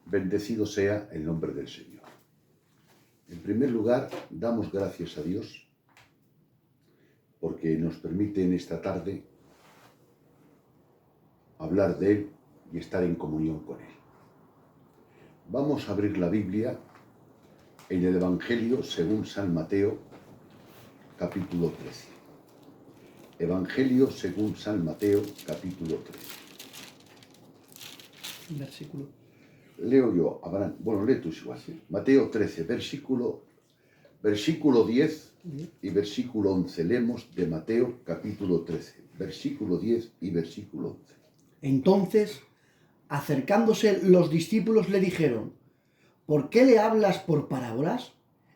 Bendecido sea el nombre del Señor. En primer lugar, damos gracias a Dios porque nos permite en esta tarde hablar de Él y estar en comunión con Él. Vamos a abrir la Biblia en el Evangelio según San Mateo, capítulo 13. Evangelio según San Mateo, capítulo 13. Versículo. Leo yo, Abraham. Bueno, lee tú igual. Sí. Mateo 13, versículo 10 y versículo 11. Leemos de Mateo, capítulo 13, versículo 10 y versículo 11. Entonces, acercándose los discípulos le dijeron: ¿por qué le hablas por parábolas?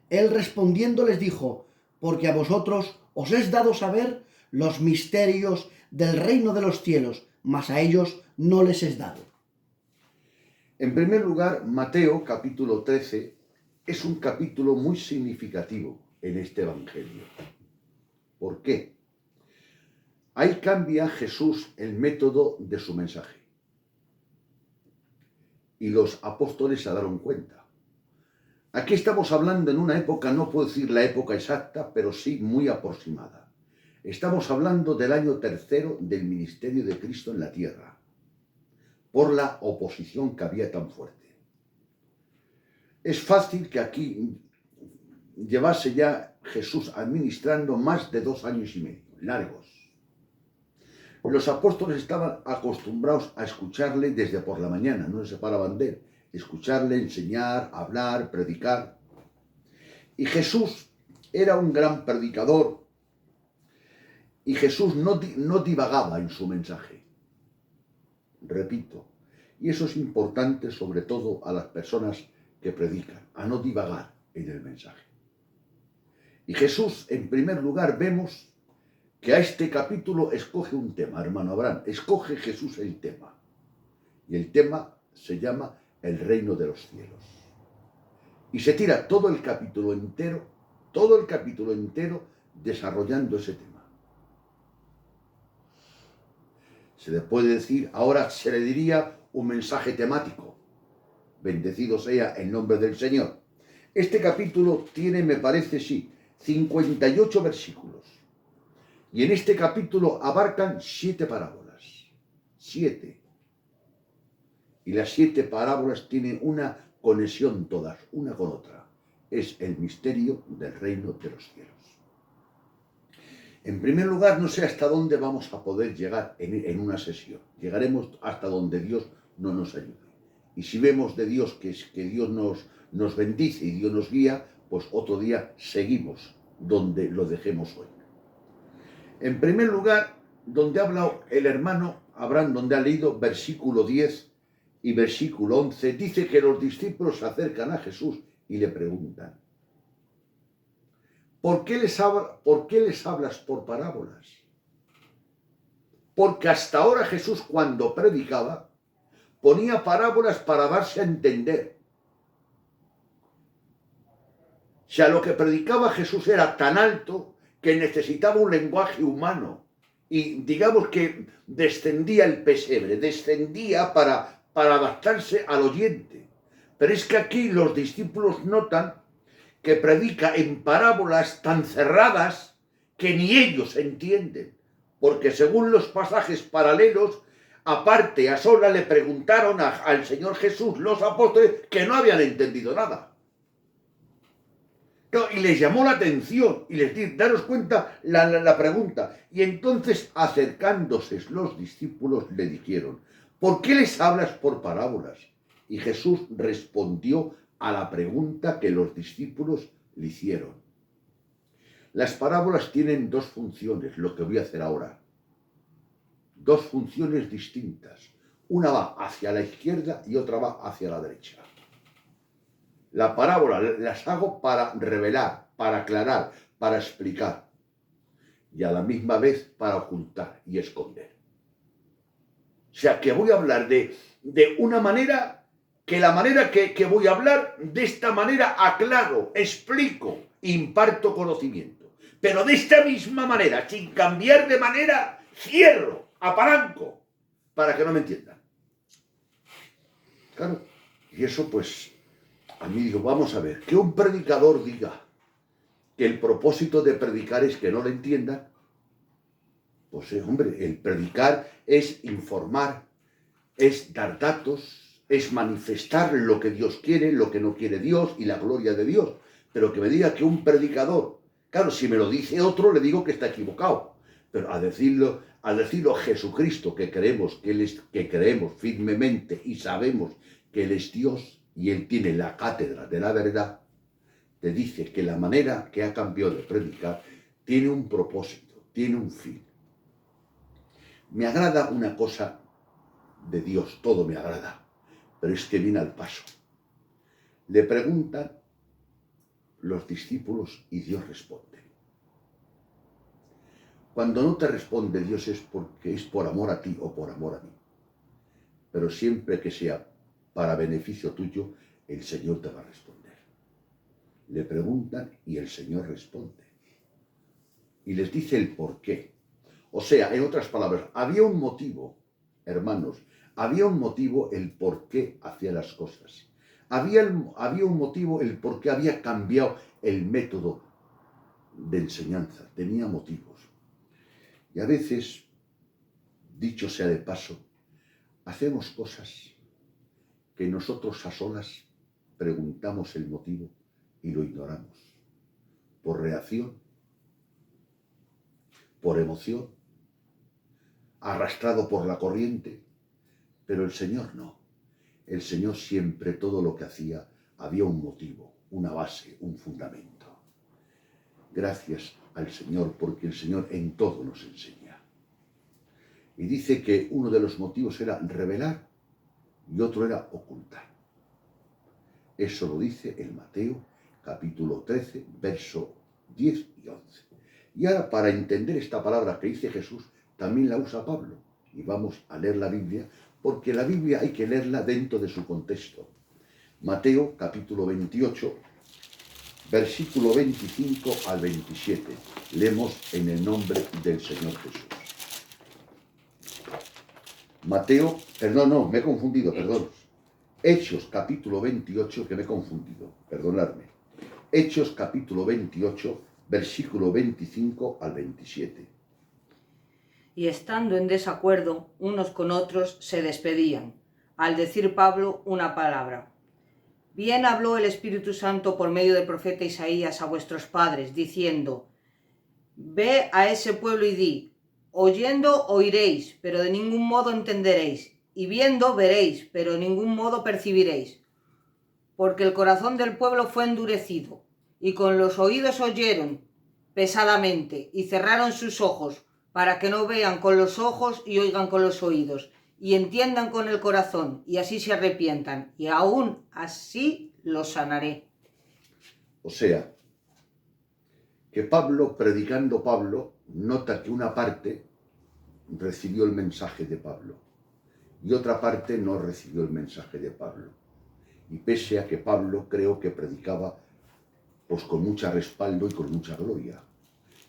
Él respondiendo les dijo: porque a vosotros os es dado saber los misterios del reino de los cielos, mas a ellos no les es dado. En primer lugar, Mateo capítulo 13 es un capítulo muy significativo en este Evangelio. ¿Por qué? Ahí cambia Jesús el método de su mensaje. Y los apóstoles se dieron cuenta. Aquí estamos hablando en una época, no puedo decir la época exacta, pero sí muy aproximada. Estamos hablando del año tercero del ministerio de Cristo en la tierra, por la oposición que había tan fuerte. Es fácil que aquí llevase ya Jesús administrando más de 2 años y medio, largos. Los apóstoles estaban acostumbrados a escucarle desde por la mañana, no se separaban de él, escucharle, enseñar, hablar, predicar. Y Jesús era un gran predicador y Jesús no divagaba en su mensaje. Repito, y eso es importante sobre todo a las personas que predican, a no divagar en el mensaje. Y Jesús, en primer lugar, vemos que a este capítulo escoge un tema, hermano Abraham, escoge Jesús el tema. Y el tema se llama el reino de los cielos. Y se tira todo el capítulo entero desarrollando ese tema. Se le puede decir, ahora se le diría un mensaje temático. Bendecido sea el nombre del Señor. Este capítulo tiene, me parece, 58 versículos. Y en este capítulo abarcan 7 parábolas. 7. Y las 7 parábolas tienen una conexión todas, una con otra. Es el misterio del reino de los cielos. En primer lugar, no sé hasta dónde vamos a poder llegar en una sesión. Llegaremos hasta donde Dios no nos ayude. Y si vemos de Dios que Dios nos bendice y Dios nos guía, pues otro día seguimos donde lo dejemos hoy. En primer lugar, donde habla el hermano Abraham, donde ha leído versículo 10 y versículo 11, dice que los discípulos se acercan a Jesús y le preguntan: ¿por qué les hablas por parábolas? Porque hasta ahora Jesús, cuando predicaba, ponía parábolas para darse a entender. O sea, lo que predicaba Jesús era tan alto que necesitaba un lenguaje humano. Y digamos que descendía el pesebre, descendía para adaptarse al oyente. Pero es que aquí los discípulos notan que predica en parábolas tan cerradas que ni ellos entienden. Porque según los pasajes paralelos, aparte a sola le preguntaron al Señor Jesús los apóstoles que no habían entendido nada. Y les llamó la atención y les dijo, daros cuenta la pregunta. Y entonces, acercándose los discípulos, le dijeron: ¿por qué les hablas por parábolas? Y Jesús respondió a la pregunta que los discípulos le hicieron. Las parábolas tienen 2 funciones, lo que voy a hacer ahora. 2 funciones distintas. Una va hacia la izquierda y otra va hacia la derecha. La parábola las hago para revelar, para aclarar, para explicar. Y a la misma vez para ocultar y esconder. O sea, que voy a hablar de una manera, que la manera que voy a hablar, de esta manera aclaro, explico, imparto conocimiento. Pero de esta misma manera, sin cambiar de manera, cierro, apalanco, para que no me entiendan. Claro. Y eso pues, a mí digo, vamos a ver, que un predicador diga que el propósito de predicar es que no le entiendan, pues hombre, el predicar es informar, es dar datos, es manifestar lo que Dios quiere, lo que no quiere Dios y la gloria de Dios. Pero que me diga que un predicador, claro, si me lo dice otro, le digo que está equivocado. Pero a decirlo Jesucristo, que creemos que creemos firmemente y sabemos que Él es Dios y Él tiene la cátedra de la verdad, te dice que la manera que ha cambiado de predicar tiene un propósito, tiene un fin. Me agrada una cosa de Dios, todo me agrada, pero es que viene al paso. Le preguntan los discípulos y Dios responde. Cuando no te responde Dios es porque es por amor a ti o por amor a mí. Pero siempre que sea para beneficio tuyo, el Señor te va a responder. Le preguntan y el Señor responde. Y les dice el por qué. O sea, en otras palabras, había un motivo, hermanos, había un motivo el por qué hacía las cosas. Había un motivo el por qué había cambiado el método de enseñanza. Tenía motivos. Y a veces, dicho sea de paso, hacemos cosas que nosotros a solas preguntamos el motivo y lo ignoramos. Por reacción, por emoción, arrastrado por la corriente, pero el Señor no. El Señor siempre, todo lo que hacía, había un motivo, una base, un fundamento. Gracias al Señor, porque el Señor en todo nos enseña. Y dice que uno de los motivos era revelar y otro era ocultar. Eso lo dice en Mateo, capítulo 13, verso 10 y 11. Y ahora, para entender esta palabra que dice Jesús, también la usa Pablo. Y vamos a leer la Biblia, porque la Biblia hay que leerla dentro de su contexto. Mateo, capítulo 28, versículo 25 al 27. Leemos en el nombre del Señor Jesús. Mateo, me he confundido, perdón. Hechos, capítulo 28, que me he confundido, perdonadme. Hechos, capítulo 28, versículo 25 al 27. Y estando en desacuerdo unos con otros, se despedían, al decir Pablo una palabra. Bien habló el Espíritu Santo por medio del profeta Isaías a vuestros padres, diciendo: Ve a ese pueblo y di, oyendo oiréis, pero de ningún modo entenderéis, y viendo veréis, pero de ningún modo percibiréis. Porque el corazón del pueblo fue endurecido, y con los oídos oyeron pesadamente, y cerraron sus ojos, para que no vean con los ojos y oigan con los oídos, y entiendan con el corazón, y así se arrepientan, y aún así los sanaré. O sea, que predicando Pablo, nota que una parte recibió el mensaje de Pablo y otra parte no recibió el mensaje de Pablo. Y pese a que Pablo creo que predicaba pues con mucho respaldo y con mucha gloria.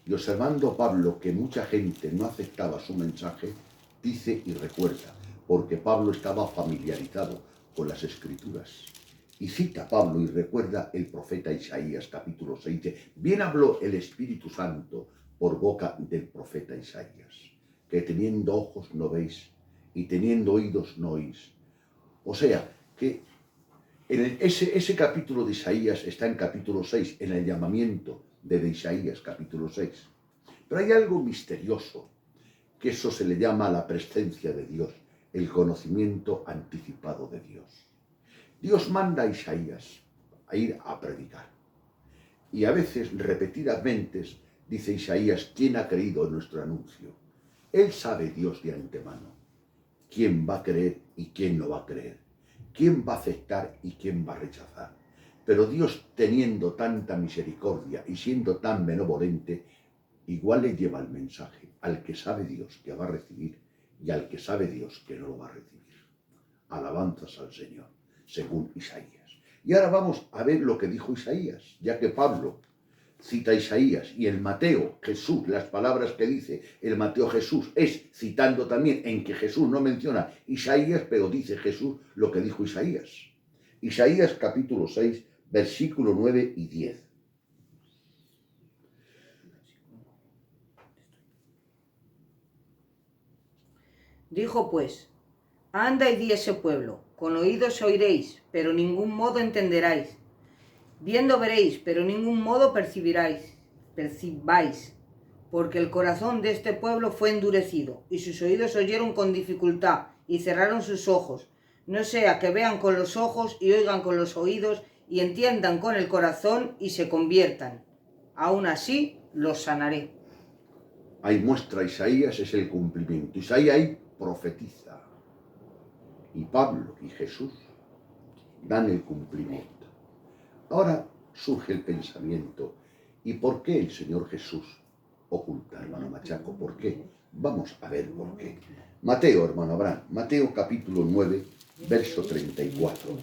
Y observando Pablo que mucha gente no aceptaba su mensaje, dice y recuerda, porque Pablo estaba familiarizado con las Escrituras. Y cita Pablo y recuerda el profeta Isaías, capítulo 6, dice, bien habló el Espíritu Santo por boca del profeta Isaías, que teniendo ojos no veis y teniendo oídos no oís. O sea, que ese capítulo de Isaías está en capítulo 6, en el llamamiento de Isaías, capítulo 6. Pero hay algo misterioso, que eso se le llama la presencia de Dios, el conocimiento anticipado de Dios. Dios manda a Isaías a ir a predicar. Y a veces, repetidamente, dice Isaías, ¿quién ha creído en nuestro anuncio? Él sabe, Dios, de antemano, quién va a creer y quién no va a creer, quién va a aceptar y quién va a rechazar. Pero Dios, teniendo tanta misericordia y siendo tan benevolente, igual le lleva el mensaje al que sabe Dios que va a recibir y al que sabe Dios que no lo va a recibir. Alabanzas al Señor, según Isaías. Y ahora vamos a ver lo que dijo Isaías, ya que Pablo cita a Isaías y el Mateo, Jesús, las palabras que dice el Mateo Jesús, es citando también en que Jesús no menciona Isaías, pero dice Jesús lo que dijo Isaías. Isaías capítulo 6, versículo 9 y 10. Dijo pues: anda y di a ese pueblo, con oídos oiréis, pero ningún modo entenderáis. Viendo veréis, pero ningún modo percibáis, porque el corazón de este pueblo fue endurecido, y sus oídos oyeron con dificultad, y cerraron sus ojos, no sea que vean con los ojos y oigan con los oídos, y entiendan con el corazón y se conviertan. Aún así los sanaré. Ahí muestra Isaías, es el cumplimiento. Isaías ahí profetiza. Y Pablo y Jesús dan el cumplimiento. Ahora surge el pensamiento, ¿y por qué el Señor Jesús oculta, hermano Machaco? ¿Por qué? Vamos a ver por qué. Mateo, hermano Abraham, Mateo capítulo 9, verso 34.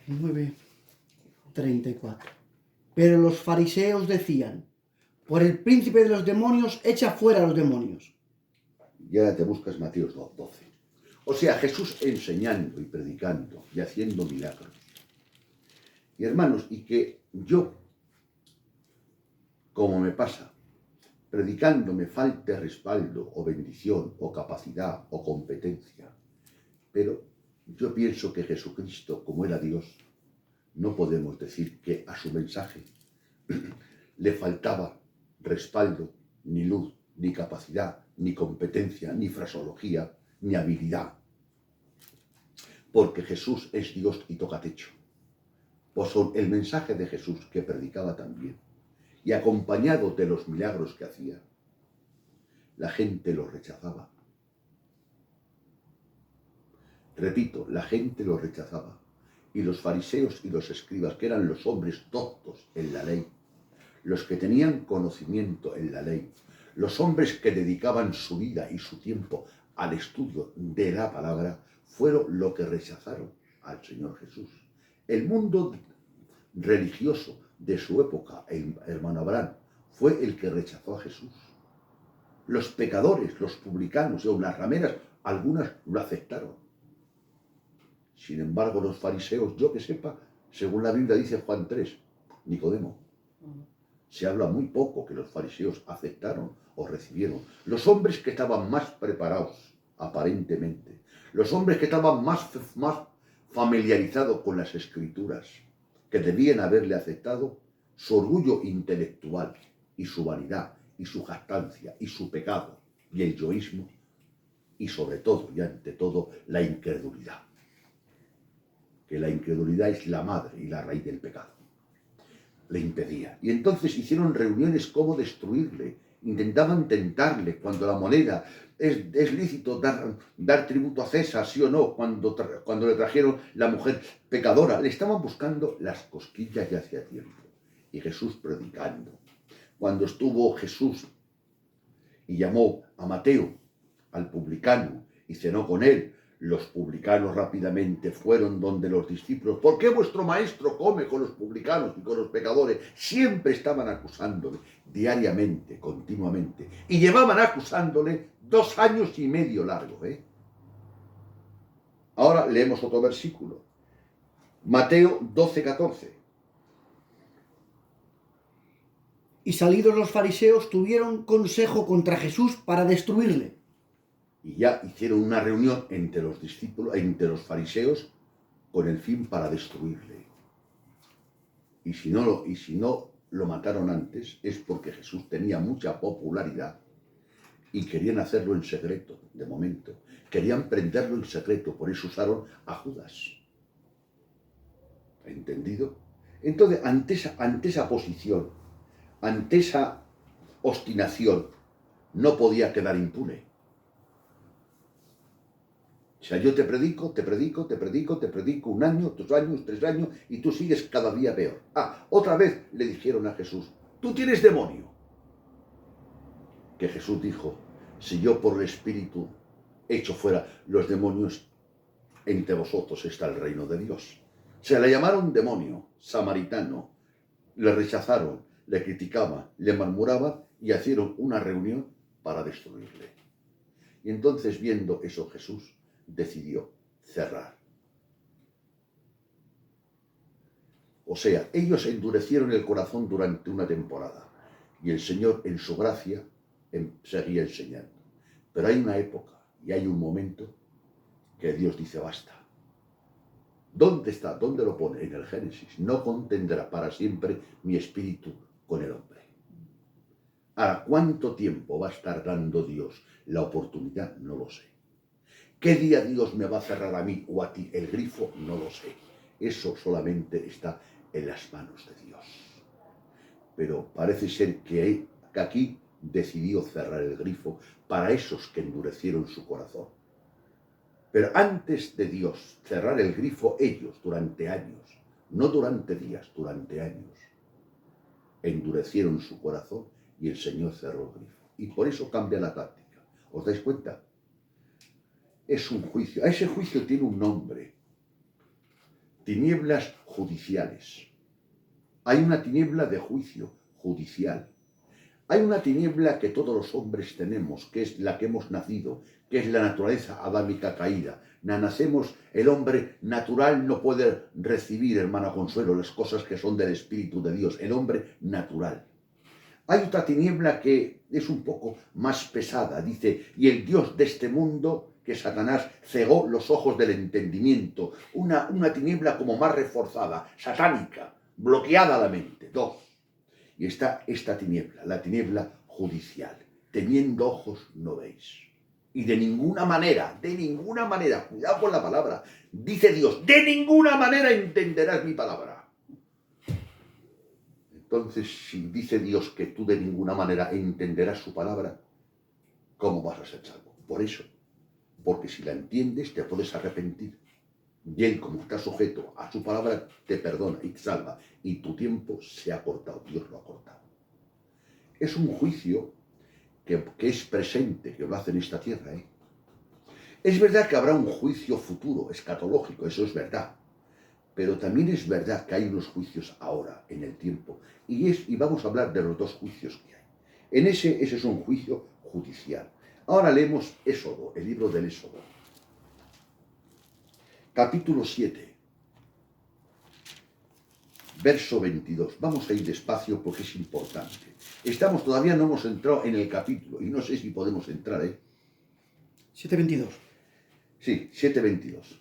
9:34. Pero los fariseos decían: por el príncipe de los demonios, echa fuera a los demonios. Y ahora te buscas Mateo 12. O sea, Jesús enseñando y predicando y haciendo milagros. Y hermanos, y que yo, como me pasa, predicando me falte respaldo o bendición o capacidad o competencia, pero yo pienso que Jesucristo, como era Dios, no podemos decir que a su mensaje le faltaba respaldo, ni luz, ni capacidad, ni competencia, ni fraseología, ni habilidad. Porque Jesús es Dios y toca techo. Pues el mensaje de Jesús que predicaba también, y acompañado de los milagros que hacía, la gente lo rechazaba. Repito, la gente lo rechazaba. Y los fariseos y los escribas, que eran los hombres doctos en la ley, los que tenían conocimiento en la ley, los hombres que dedicaban su vida y su tiempo al estudio de la palabra, fueron lo que rechazaron al Señor Jesús. El mundo religioso de su época, el hermano Abraham, fue el que rechazó a Jesús. Los pecadores, los publicanos o las rameras, algunas lo aceptaron. Sin embargo, los fariseos, yo que sepa, según la Biblia dice Juan 3, Nicodemo, se habla muy poco que los fariseos aceptaron o recibieron. Los hombres que estaban más preparados, aparentemente, los hombres que estaban más familiarizados con las escrituras, que debían haberle aceptado, su orgullo intelectual y su vanidad y su jactancia y su pecado y el yoísmo, y sobre todo y ante todo la incredulidad. Que la incredulidad es la madre y la raíz del pecado. Le impedía. Y entonces hicieron reuniones cómo destruirle. Intentaban tentarle cuando la moneda es lícito dar tributo a César, sí o no, cuando le trajeron la mujer pecadora. Le estaban buscando las cosquillas ya hacía tiempo. Y Jesús predicando. Cuando estuvo Jesús y llamó a Mateo, al publicano, y cenó con él, los publicanos rápidamente fueron donde los discípulos. ¿Por qué vuestro maestro come con los publicanos y con los pecadores? Siempre estaban acusándole, diariamente, continuamente. Y llevaban acusándole 2 años y medio largo. Ahora leemos otro versículo. Mateo 12:14. Y salidos los fariseos tuvieron consejo contra Jesús para destruirle. Y ya hicieron una reunión entre los discípulos, entre los fariseos, con el fin para destruirle. Y si no lo mataron antes, es porque Jesús tenía mucha popularidad y querían hacerlo en secreto, de momento. Querían prenderlo en secreto, por eso usaron a Judas. ¿Entendido? Entonces, ante esa posición, ante esa obstinación, no podía quedar impune. O sea, yo te predico 1 año, 2 años, 3 años, y tú sigues cada día peor. Otra vez le dijeron a Jesús: tú tienes demonio. Que Jesús dijo: si yo por el Espíritu echo fuera los demonios, entre vosotros está el reino de Dios. Se le llamaron demonio, samaritano, le rechazaron, le criticaban, le murmuraban y hicieron una reunión para destruirle. Y entonces, viendo eso, Jesús decidió cerrar. O sea, ellos endurecieron el corazón durante una temporada y el Señor en su gracia seguía enseñando. Pero hay una época y hay un momento que Dios dice basta. ¿Dónde está? ¿Dónde lo pone? En el Génesis. No contendrá para siempre mi espíritu con el hombre. Ahora, ¿cuánto tiempo va a estar dando Dios la oportunidad? No lo sé. ¿Qué día Dios me va a cerrar a mí o a ti el grifo? No lo sé. Eso solamente está en las manos de Dios. Pero parece ser que aquí decidió cerrar el grifo para esos que endurecieron su corazón. Pero antes de Dios cerrar el grifo, ellos durante años, no durante días, durante años, endurecieron su corazón y el Señor cerró el grifo. Y por eso cambia la táctica. ¿Os dais cuenta? Es un juicio. A ese juicio tiene un nombre. Tinieblas judiciales. Hay una tiniebla de juicio judicial. Hay una tiniebla que todos los hombres tenemos, que es la que hemos nacido, que es la naturaleza adámica caída. Nacemos, el hombre natural no puede recibir, hermano Consuelo, las cosas que son del Espíritu de Dios, el hombre natural. Hay otra tiniebla que es un poco más pesada, dice, y el Dios de este mundo, que Satanás cegó los ojos del entendimiento, una tiniebla como más reforzada, satánica, bloqueada la mente, dos. Y está esta tiniebla, la tiniebla judicial. Teniendo ojos no veis. Y de ninguna manera, cuidado con la palabra, dice Dios, de ninguna manera entenderás mi palabra. Entonces, si dice Dios que tú de ninguna manera entenderás su palabra, ¿cómo vas a ser salvo? Por eso, porque si la entiendes te puedes arrepentir. Y Él, como está sujeto a su palabra, te perdona y te salva. Y tu tiempo se ha cortado, Dios lo ha cortado. Es un juicio que es presente, que lo hace en esta tierra. Es verdad que habrá un juicio futuro, escatológico, eso es verdad. Pero también es verdad que hay unos juicios ahora, en el tiempo. Y vamos a hablar de los dos juicios que hay. Ese es un juicio judicial. Ahora leemos Éxodo, el libro del Éxodo. Capítulo 7, verso 22. Vamos a ir despacio porque es importante. Todavía no hemos entrado en el capítulo y no sé si podemos entrar, 7:22. Sí, 7:22.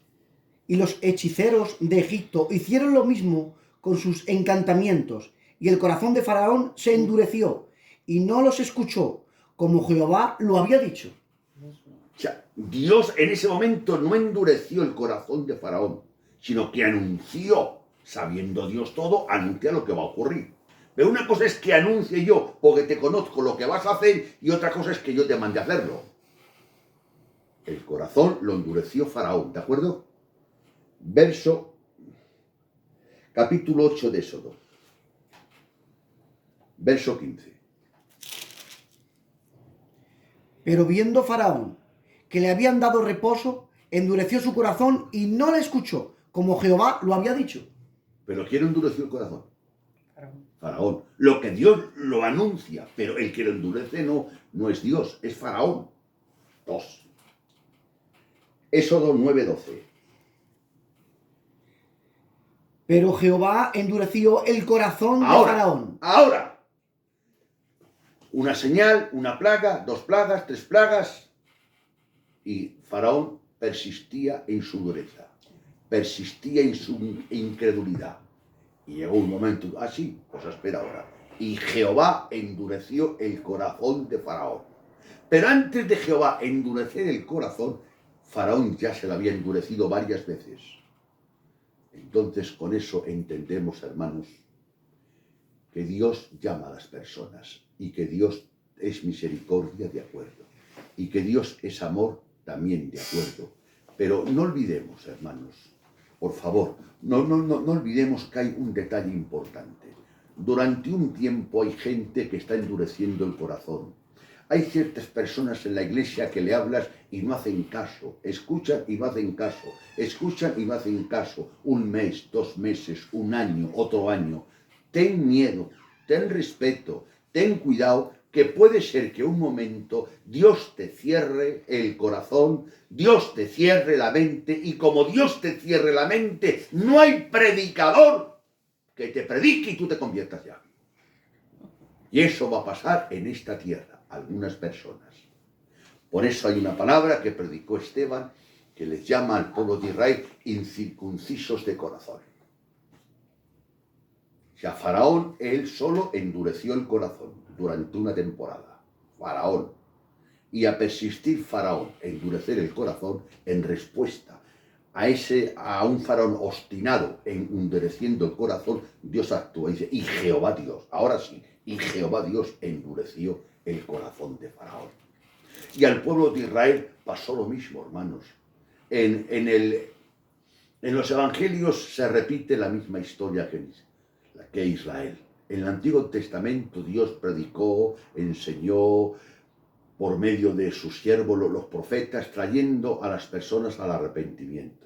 Y los hechiceros de Egipto hicieron lo mismo con sus encantamientos, y el corazón de Faraón se endureció, y no los escuchó, como Jehová lo había dicho. O sea, Dios en ese momento no endureció el corazón de Faraón, sino que anunció, sabiendo Dios todo, anuncia lo que va a ocurrir. Pero una cosa es que anuncie yo, porque te conozco lo que vas a hacer, y otra cosa es que yo te mande a hacerlo. El corazón lo endureció Faraón, ¿de acuerdo? Capítulo 8 de Éxodo. Verso 15. Pero viendo Faraón que le habían dado reposo, endureció su corazón y no le escuchó, como Jehová lo había dicho. ¿Pero quién endureció el corazón? Faraón. Lo que Dios lo anuncia, pero el que lo endurece no es Dios, es Faraón. 2. Éxodo 9:12. Pero Jehová endureció el corazón de Faraón. Ahora. Una señal, una plaga, 2 plagas, 3 plagas. Y Faraón persistía en su dureza. Persistía en su incredulidad. Y llegó un momento, sí, pues espera ahora. Y Jehová endureció el corazón de Faraón. Pero antes de Jehová endurecer el corazón, Faraón ya se lo había endurecido varias veces. Entonces con eso entendemos, hermanos, que Dios llama a las personas y que Dios es misericordia, de acuerdo, y que Dios es amor, también de acuerdo. Pero no olvidemos, hermanos, por favor, no olvidemos que hay un detalle importante. Durante un tiempo hay gente que está endureciendo el corazón. Hay ciertas personas en la iglesia que le hablas y no hacen caso, escuchan y no hacen caso, escuchan y no hacen caso, 1 mes, 2 meses, 1 año, otro año. Ten miedo, ten respeto, ten cuidado, que puede ser que un momento Dios te cierre el corazón, Dios te cierre la mente, y como Dios te cierre la mente, no hay predicador que te predique y tú te conviertas ya. Y eso va a pasar en esta tierra, algunas personas. Por eso hay una palabra que predicó Esteban, que les llama al pueblo de Israel incircuncisos de corazón. O sea, Faraón, él solo endureció el corazón durante una temporada. Faraón. Y a persistir Faraón, endurecer el corazón, en respuesta a un Faraón obstinado, endureciendo el corazón, Dios actúa y dice, y Jehová Dios, ahora sí, y Jehová Dios endureció el corazón de Faraón. Y al pueblo de Israel pasó lo mismo, hermanos. En los evangelios se repite la misma historia que Israel. En el Antiguo Testamento Dios predicó, enseñó por medio de sus siervos, los profetas, trayendo a las personas al arrepentimiento.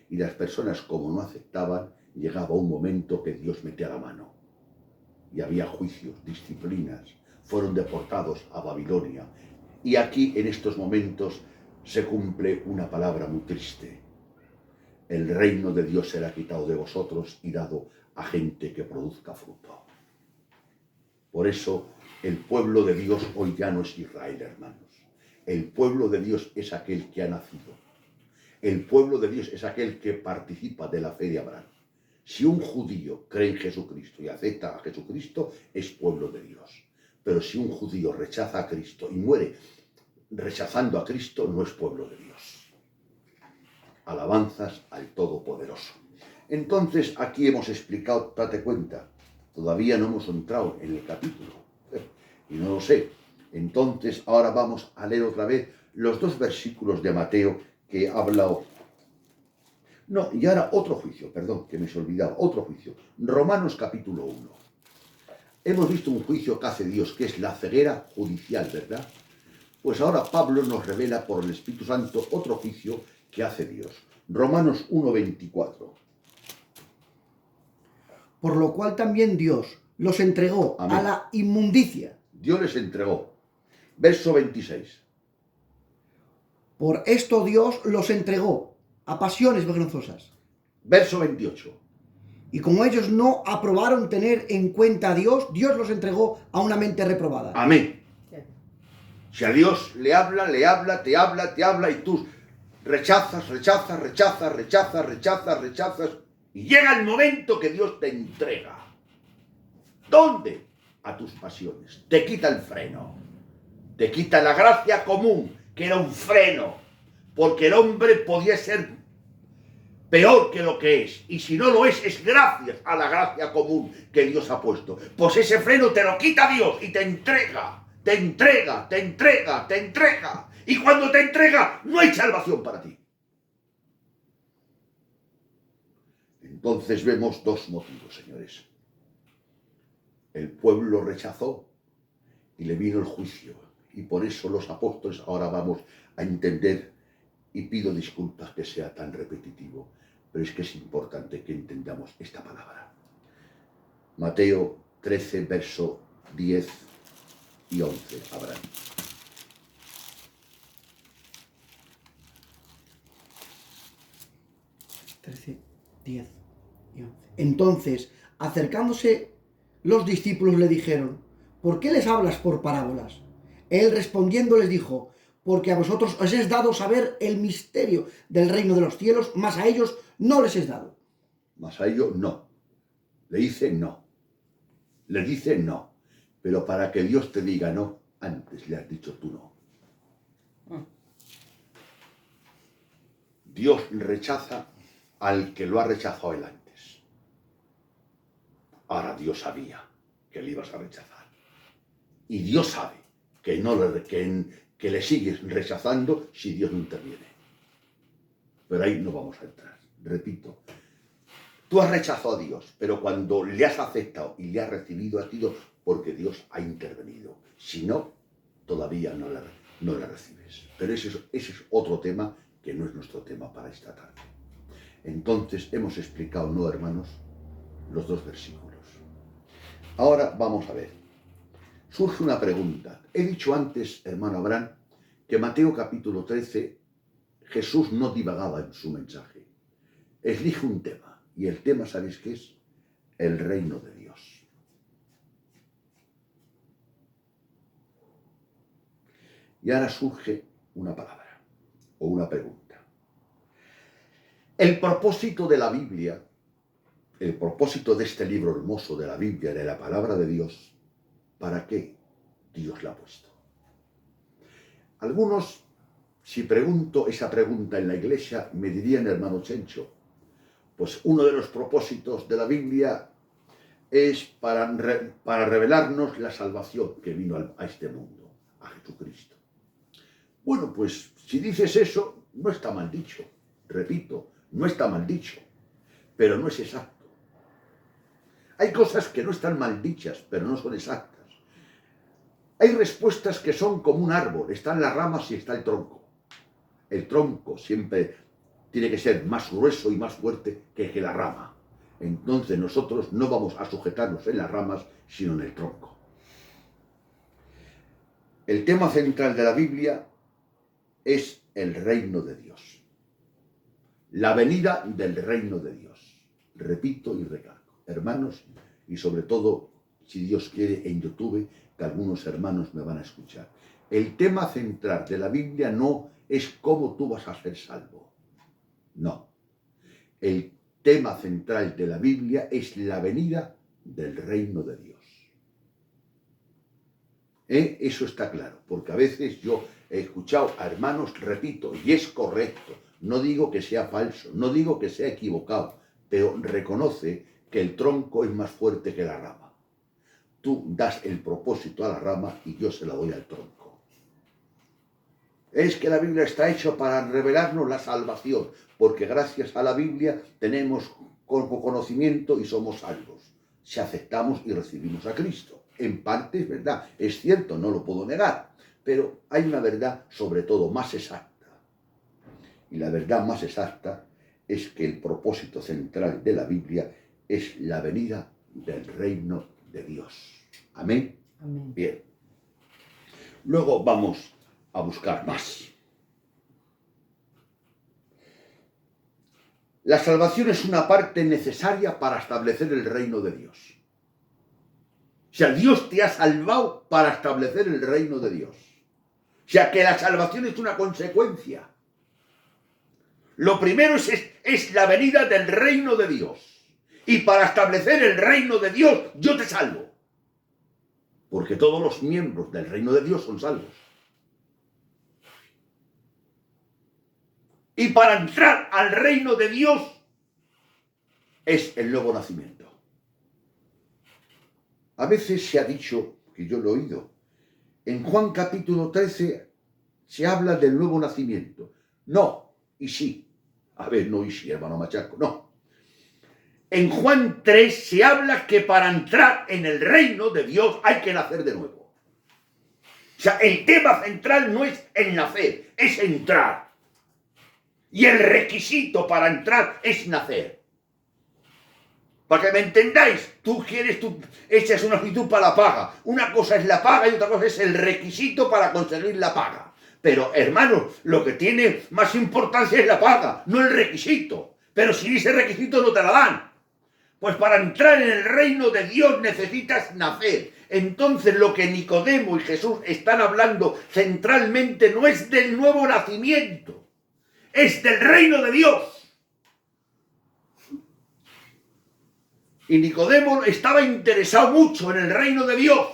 Y las personas, como no aceptaban, llegaba un momento que Dios metía la mano. Y había juicios, disciplinas, fueron deportados a Babilonia. Y aquí, en estos momentos, se cumple una palabra muy triste. El reino de Dios será quitado de vosotros y dado a gente que produzca fruto. Por eso, el pueblo de Dios hoy ya no es Israel, hermanos. El pueblo de Dios es aquel que ha nacido. El pueblo de Dios es aquel que participa de la fe de Abraham. Si un judío cree en Jesucristo y acepta a Jesucristo, es pueblo de Dios. Pero si un judío rechaza a Cristo y muere rechazando a Cristo, no es pueblo de Dios. Alabanzas al Todopoderoso. Entonces, aquí hemos explicado, date cuenta, todavía no hemos entrado en el capítulo, y no lo sé. Entonces, ahora vamos a leer otra vez los 2 versículos de Mateo que habla. No, y ahora otro juicio, perdón, que me se olvidaba, otro juicio. Romanos capítulo 1. Hemos visto un juicio que hace Dios, que es la ceguera judicial, ¿verdad? Pues ahora Pablo nos revela por el Espíritu Santo otro juicio que hace Dios. Romanos 1:24. Por lo cual también Dios los entregó Amén. a la inmundicia. Dios les entregó. Verso 26. Por esto Dios los entregó a pasiones vergonzosas. Verso 28. Y como ellos no aprobaron tener en cuenta a Dios, Dios los entregó a una mente reprobada. Amén. Si a Dios le habla, te habla, y tú rechazas, y llega el momento que Dios te entrega. ¿Dónde? A tus pasiones. Te quita el freno. Te quita la gracia común, que era un freno, porque el hombre podía ser peor que lo que es, y si no lo es gracias a la gracia común que Dios ha puesto. Pues ese freno te lo quita Dios y te entrega, y cuando te entrega no hay salvación para ti. Entonces vemos 2 motivos, señores. El pueblo lo rechazó y le vino el juicio, y por eso los apóstoles, ahora vamos a entender, y pido disculpas que sea tan repetitivo, pero es que es importante que entendamos esta palabra. Mateo 13, verso 10 y 11, Abraham. Entonces, acercándose los discípulos le dijeron, ¿por qué les hablas por parábolas? Él respondiendo les dijo, porque a vosotros os es dado saber el misterio del reino de los cielos, mas a ellos no les es dado. Mas a ellos no. Le dice no. Le dice no. Pero para que Dios te diga no, antes le has dicho tú no. Dios rechaza al que lo ha rechazado él antes. Ahora Dios sabía que le ibas a rechazar. Y Dios sabe que le sigues rechazando si Dios no interviene. Pero ahí no vamos a entrar. Repito, tú has rechazado a Dios, pero cuando le has aceptado y le has recibido, ha sido porque Dios ha intervenido. Si no, todavía no la recibes. Pero ese es otro tema que no es nuestro tema para esta tarde. Entonces, hemos explicado, ¿no, hermanos?, los 2 versículos. Ahora vamos a ver. surge una pregunta. He dicho antes, hermano Abraham, que Mateo capítulo 13, Jesús no divagaba en su mensaje. Elige un tema, y el tema, ¿sabéis qué es? El reino de Dios. Y ahora surge una palabra, o una pregunta. El propósito de la Biblia, el propósito de este libro hermoso de la Biblia, de la palabra de Dios, ¿para qué Dios la ha puesto? Algunos, si pregunto esa pregunta en la iglesia, me dirían, hermano Chencho, pues uno de los propósitos de la Biblia es para revelarnos la salvación que vino a este mundo, a Jesucristo. Bueno, pues si dices eso, no está mal dicho. Repito, no está mal dicho, pero no es exacto. Hay cosas que no están mal dichas, pero no son exactas. Hay respuestas que son como un árbol, están las ramas y está el tronco. El tronco siempre tiene que ser más grueso y más fuerte que la rama. Entonces nosotros no vamos a sujetarnos en las ramas, sino en el tronco. El tema central de la Biblia es el reino de Dios. La venida del reino de Dios. Repito y recalco, hermanos, y sobre todo, si Dios quiere, en YouTube, que algunos hermanos me van a escuchar. El tema central de la Biblia no es cómo tú vas a ser salvo. No. El tema central de la Biblia es la venida del reino de Dios. Eso está claro, porque a veces yo he escuchado a hermanos, repito, y es correcto, no digo que sea falso, no digo que sea equivocado, pero reconoce que el tronco es más fuerte que la rama. Tú das el propósito a la rama y yo se la doy al tronco. Es que la Biblia está hecha para revelarnos la salvación, porque gracias a la Biblia tenemos conocimiento y somos salvos. Si aceptamos y recibimos a Cristo. En parte es verdad, es cierto, no lo puedo negar, pero hay una verdad sobre todo más exacta. Y la verdad más exacta es que el propósito central de la Biblia es la venida del reino de Dios. ¿Amén? Amén. Bien. Luego vamos a buscar más. La salvación es una parte necesaria para establecer el reino de Dios. O sea, Dios te ha salvado para establecer el reino de Dios. O sea, que la salvación es una consecuencia. Lo primero es la venida del reino de Dios. Y para establecer el reino de Dios, yo te salvo. Porque todos los miembros del reino de Dios son salvos. Y para entrar al reino de Dios es el nuevo nacimiento. A veces se ha dicho, que yo lo he oído, en Juan capítulo 13 se habla del nuevo nacimiento. No, y sí. A ver, no y sí, hermano Machaco, no. En Juan 3 se habla que para entrar en el reino de Dios hay que nacer de nuevo. O sea, el tema central no es el nacer, es entrar. Y el requisito para entrar es nacer. Para que me entendáis, tú echas una actitud para la paga. Una cosa es la paga y otra cosa es el requisito para conseguir la paga. Pero, hermano, lo que tiene más importancia es la paga, no el requisito. Pero si ese requisito no te la dan, pues para entrar en el reino de Dios necesitas nacer. Entonces lo que Nicodemo y Jesús están hablando centralmente no es del nuevo nacimiento, es del reino de Dios. Y Nicodemo estaba interesado mucho en el reino de Dios.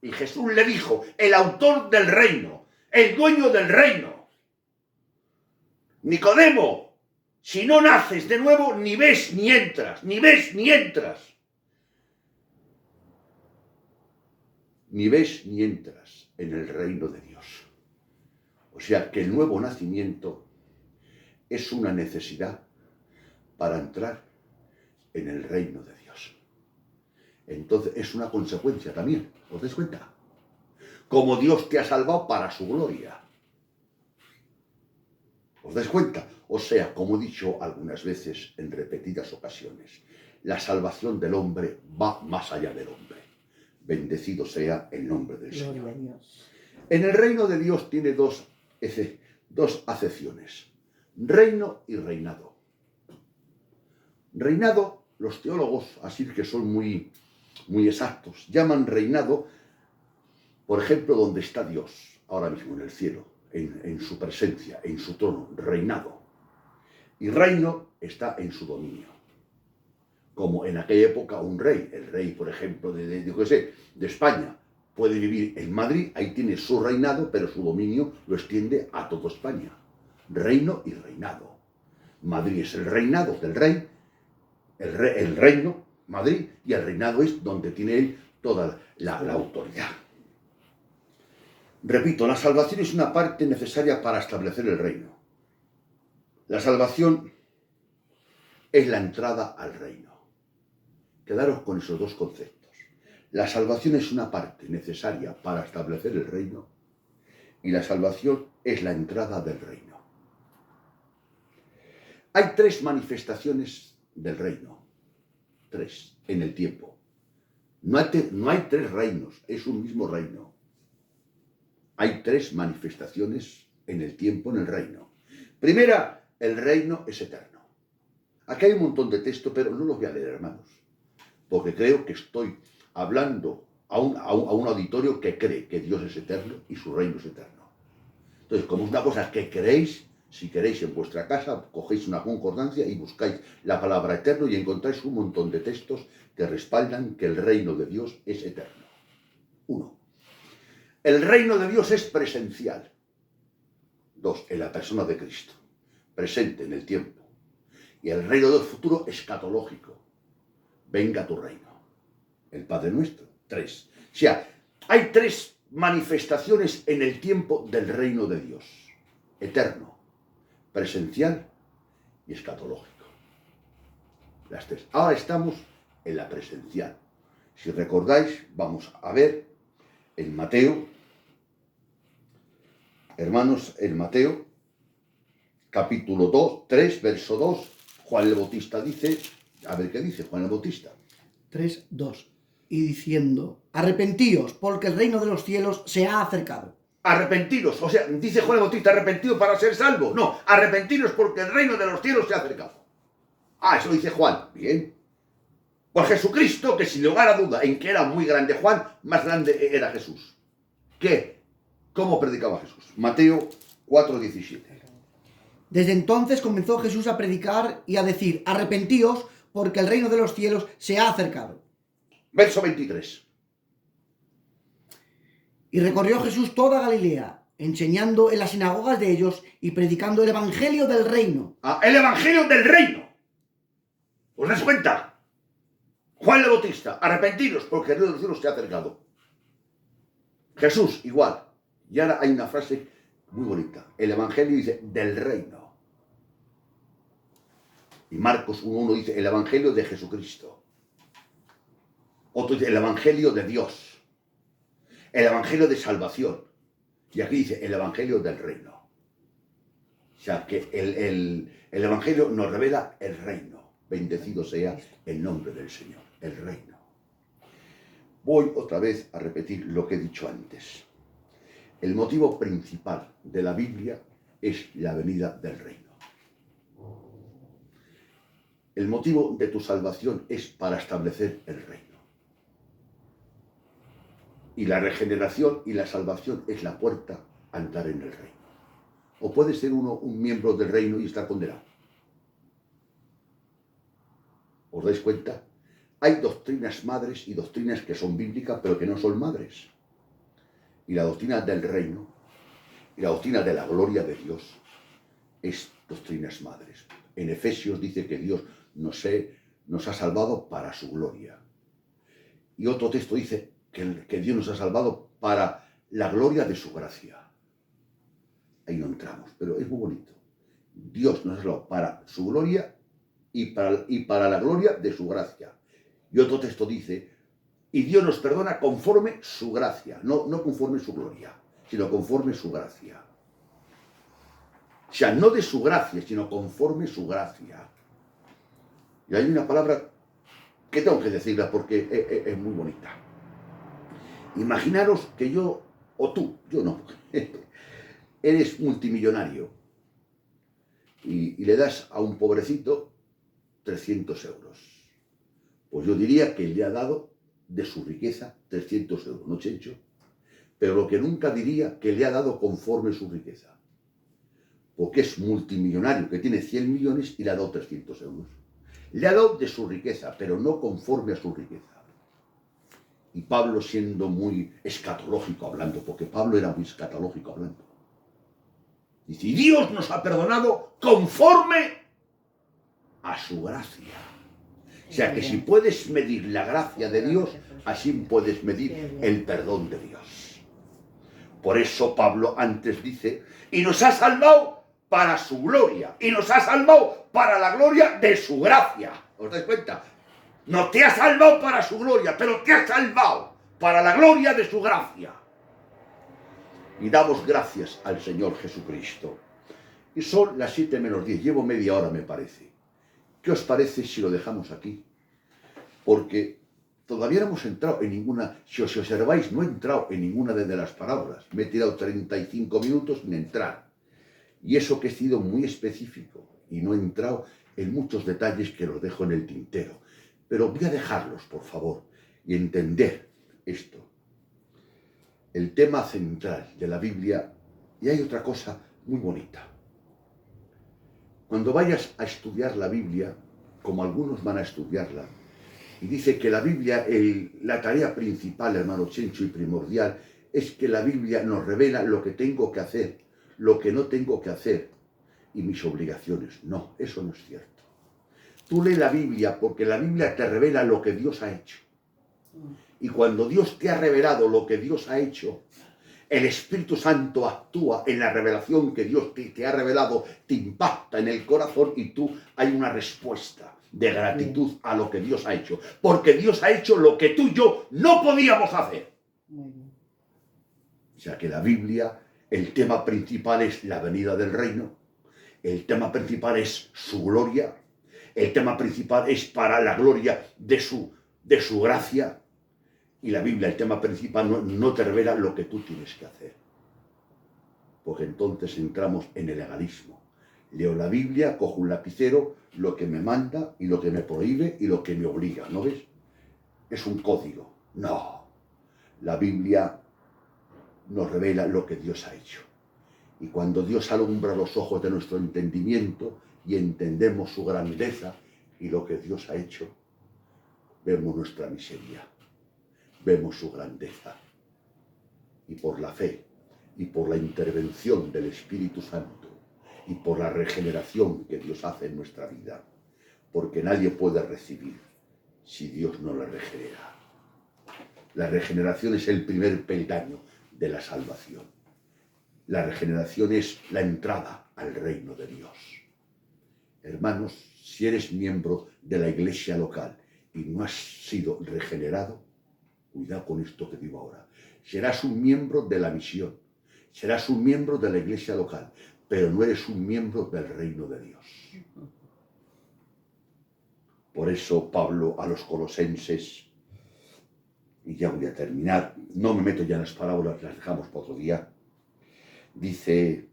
Y Jesús le dijo, el autor del reino, el dueño del reino. Nicodemo, si no naces de nuevo, ni ves ni entras, ni ves ni entras. Ni ves ni entras en el reino de Dios. O sea que el nuevo nacimiento es una necesidad para entrar en el reino de Dios. Entonces es una consecuencia también, ¿os dais cuenta? Como Dios te ha salvado para su gloria. ¿Os dais cuenta? O sea, como he dicho algunas veces en repetidas ocasiones, la salvación del hombre va más allá del hombre. Bendecido sea el nombre del Gloria Señor. a Dios. En el reino de Dios tiene dos acepciones: reino y reinado. Reinado, los teólogos, así que son muy exactos, llaman reinado, por ejemplo, donde está Dios, ahora mismo en el cielo, en su presencia, en su trono, reinado. Y reino está en su dominio. Como en aquella época un rey, el rey, por ejemplo, de España, puede vivir en Madrid, ahí tiene su reinado, pero su dominio lo extiende a toda España. Reino y reinado. Madrid es el reinado del rey, el reino, Madrid, y el reinado es donde tiene él toda la autoridad. Repito, la salvación es una parte necesaria para establecer el reino. La salvación es la entrada al reino. Quedaros con esos dos conceptos. La salvación es una parte necesaria para establecer el reino y la salvación es la entrada del reino. Hay tres manifestaciones del reino. Tres, en el tiempo. No hay tres reinos, es un mismo reino. Hay tres manifestaciones en el tiempo, en el reino. Primera, el reino es eterno. Aquí hay un montón de texto, pero no los voy a leer, hermanos, porque creo que estoy hablando a un auditorio que cree que Dios es eterno y su reino es eterno. Entonces, como es una cosa que creéis, si queréis en vuestra casa, cogéis una concordancia y buscáis la palabra eterno y encontráis un montón de textos que respaldan que el reino de Dios es eterno. Uno, el reino de Dios es presencial. Dos, en la persona de Cristo, presente en el tiempo. Y el reino del futuro escatológico. Venga tu reino. El Padre Nuestro. Tres. O sea, hay tres manifestaciones en el tiempo del reino de Dios. Eterno, presencial y escatológico. Las tres. Ahora estamos en la presencial. Si recordáis, vamos a ver en Mateo, hermanos, en Mateo, capítulo 3, verso 2, Juan el Bautista dice, a ver qué dice Juan el Bautista. 3:2. Y diciendo, arrepentíos, porque el reino de los cielos se ha acercado. Arrepentiros, o sea, dice Juan el Bautista, arrepentido para ser salvo. No, arrepentiros porque el reino de los cielos se ha acercado. Ah, eso dice Juan. Bien. Por Jesucristo, que sin lugar a duda, en que era muy grande Juan, más grande era Jesús. ¿Qué? ¿Cómo predicaba Jesús? Mateo 4:17. Desde entonces comenzó Jesús a predicar y a decir, arrepentíos, porque el reino de los cielos se ha acercado. Verso 23. Y recorrió Jesús toda Galilea, enseñando en las sinagogas de ellos y predicando el evangelio del reino. Ah, el evangelio del reino. ¿Os das cuenta? Juan el Bautista, arrepentiros porque el reino de los cielos se ha acercado. Jesús, igual. Y ahora hay una frase muy bonita. El evangelio dice, del reino. Y Marcos 1:1 dice, el evangelio de Jesucristo. Otro dice, el evangelio de Dios. El evangelio de salvación. Y aquí dice, el evangelio del reino. O sea, que el evangelio nos revela el reino. Bendecido sea el nombre del Señor, el reino. Voy otra vez a repetir lo que he dicho antes. El motivo principal de la Biblia es la venida del reino. El motivo de tu salvación es para establecer el reino. Y la regeneración y la salvación es la puerta a entrar en el reino. O puede ser uno un miembro del reino y estar condenado. ¿Os dais cuenta? Hay doctrinas madres y doctrinas que son bíblicas pero que no son madres. Y la doctrina del reino y la doctrina de la gloria de Dios es doctrinas madres. En Efesios dice que Dios nos ha salvado para su gloria. Y otro texto dice que Dios nos ha salvado para la gloria de su gracia. Ahí no entramos, pero es muy bonito. Dios nos ha salvado para su gloria y para la gloria de su gracia. Y otro texto dice, y Dios nos perdona conforme su gracia, no conforme su gloria, sino conforme su gracia. O sea, no de su gracia, sino conforme su gracia. Y hay una palabra que tengo que decirla porque es muy bonita. Imaginaros que yo, o tú, yo no, eres multimillonario y le das a un pobrecito 300 euros. Pues yo diría que le ha dado de su riqueza 300 euros, ¿no, Chencho? Pero lo que nunca diría que le ha dado conforme su riqueza. Porque es multimillonario, que tiene 100 millones y le ha dado 300 euros. Le ha dado de su riqueza, pero no conforme a su riqueza. Y Pablo, siendo muy escatológico hablando, porque Pablo era muy escatológico hablando, dice, y Dios nos ha perdonado conforme a su gracia. O sea que si puedes medir la gracia de Dios, así puedes medir el perdón de Dios. Por eso Pablo antes dice, y nos ha salvado para su gloria, y nos ha salvado para la gloria de su gracia. ¿Os dais cuenta? No te ha salvado para su gloria, pero te ha salvado para la gloria de su gracia. Y damos gracias al Señor Jesucristo. Y son las 7 menos 10, llevo media hora me parece. ¿Qué os parece si lo dejamos aquí? Porque todavía no hemos entrado en ninguna, si os observáis, no he entrado en ninguna de las parábolas. Me he tirado 35 minutos sin entrar. Y eso que he sido muy específico y no he entrado en muchos detalles que los dejo en el tintero. Pero voy a dejarlos, por favor, y entender esto. El tema central de la Biblia, y hay otra cosa muy bonita. Cuando vayas a estudiar la Biblia, como algunos van a estudiarla, y dice que la Biblia, la tarea principal, hermano Chencho, y primordial, es que la Biblia nos revela lo que tengo que hacer, lo que no tengo que hacer, y mis obligaciones. No, eso no es cierto. Tú lee la Biblia porque la Biblia te revela lo que Dios ha hecho. Y cuando Dios te ha revelado lo que Dios ha hecho, el Espíritu Santo actúa en la revelación que Dios te ha revelado, te impacta en el corazón y tú hay una respuesta de gratitud a lo que Dios ha hecho. Porque Dios ha hecho lo que tú y yo no podíamos hacer. O sea que la Biblia, el tema principal es la venida del reino. El tema principal es su gloria. El tema principal es para la gloria de su gracia. Y la Biblia, el tema principal, no te revela lo que tú tienes que hacer. Porque entonces entramos en el legalismo. Leo la Biblia, cojo un lapicero, lo que me manda y lo que me prohíbe y lo que me obliga, ¿no ves? Es un código. No. La Biblia nos revela lo que Dios ha hecho. Y cuando Dios alumbra los ojos de nuestro entendimiento y entendemos su grandeza y lo que Dios ha hecho, vemos nuestra miseria. Vemos su grandeza. Y por la fe y por la intervención del Espíritu Santo y por la regeneración que Dios hace en nuestra vida, porque nadie puede recibir si Dios no la regenera. La regeneración es el primer peldaño de la salvación. La regeneración es la entrada al reino de Dios. Hermanos, si eres miembro de la iglesia local y no has sido regenerado, cuidado con esto que digo ahora. Serás un miembro de la misión, serás un miembro de la iglesia local, pero no eres un miembro del reino de Dios. Por eso Pablo a los colosenses, y ya voy a terminar, no me meto ya en las parábolas, las dejamos para otro día, dice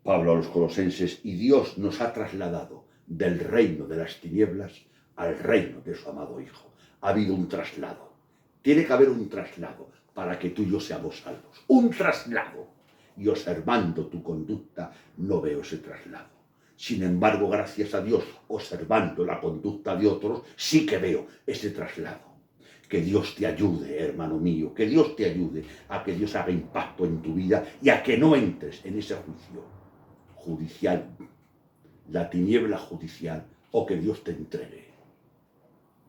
Pablo a los colosenses, y Dios nos ha trasladado del reino de las tinieblas al reino de su amado Hijo. Ha habido un traslado. Tiene que haber un traslado para que tú y yo seamos salvos. Un traslado. Y observando tu conducta, no veo ese traslado. Sin embargo, gracias a Dios, observando la conducta de otros, sí que veo ese traslado. Que Dios te ayude, hermano mío, que Dios te ayude a que Dios haga impacto en tu vida y a que no entres en ese juicio judicial, la tiniebla judicial, o que Dios te entregue.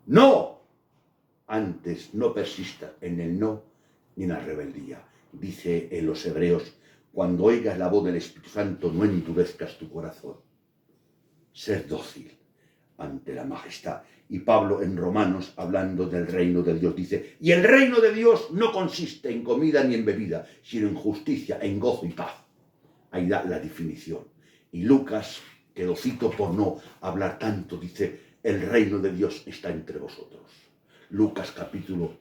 ¡No! Antes no persista en el no ni en la rebeldía. Dice en los Hebreos, cuando oigas la voz del Espíritu Santo, no endurezcas tu corazón. Ser dócil ante la majestad. Y Pablo en Romanos, hablando del reino de Dios, dice, y el reino de Dios no consiste en comida ni en bebida, sino en justicia, en gozo y paz. Ahí da la definición. Y Lucas, que lo cito por no hablar tanto, dice, el reino de Dios está entre vosotros. Lucas capítulo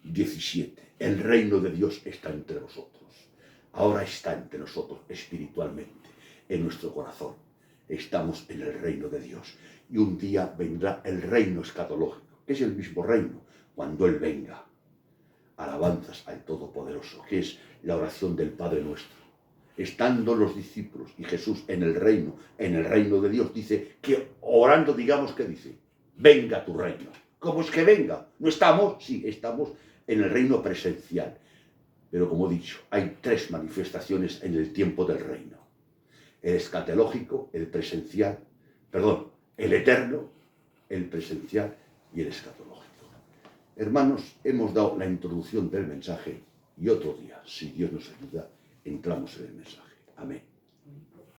17. El reino de Dios está entre vosotros. Ahora está entre nosotros espiritualmente, en nuestro corazón. Estamos en el reino de Dios. Y un día vendrá el reino escatológico, que es el mismo reino, cuando Él venga. Alabanzas al Todopoderoso, que es la oración del Padre Nuestro. Estando los discípulos y Jesús en el reino de Dios, dice que orando, digamos que dice, venga tu reino. ¿Cómo es que venga? ¿No estamos? Sí, estamos en el reino presencial. Pero como he dicho, hay 3 manifestaciones en el tiempo del reino. El escatológico, el presencial, el eterno, el presencial y el escatológico. Hermanos, hemos dado la introducción del mensaje y otro día, si Dios nos ayuda, entramos en el mensaje. Amén.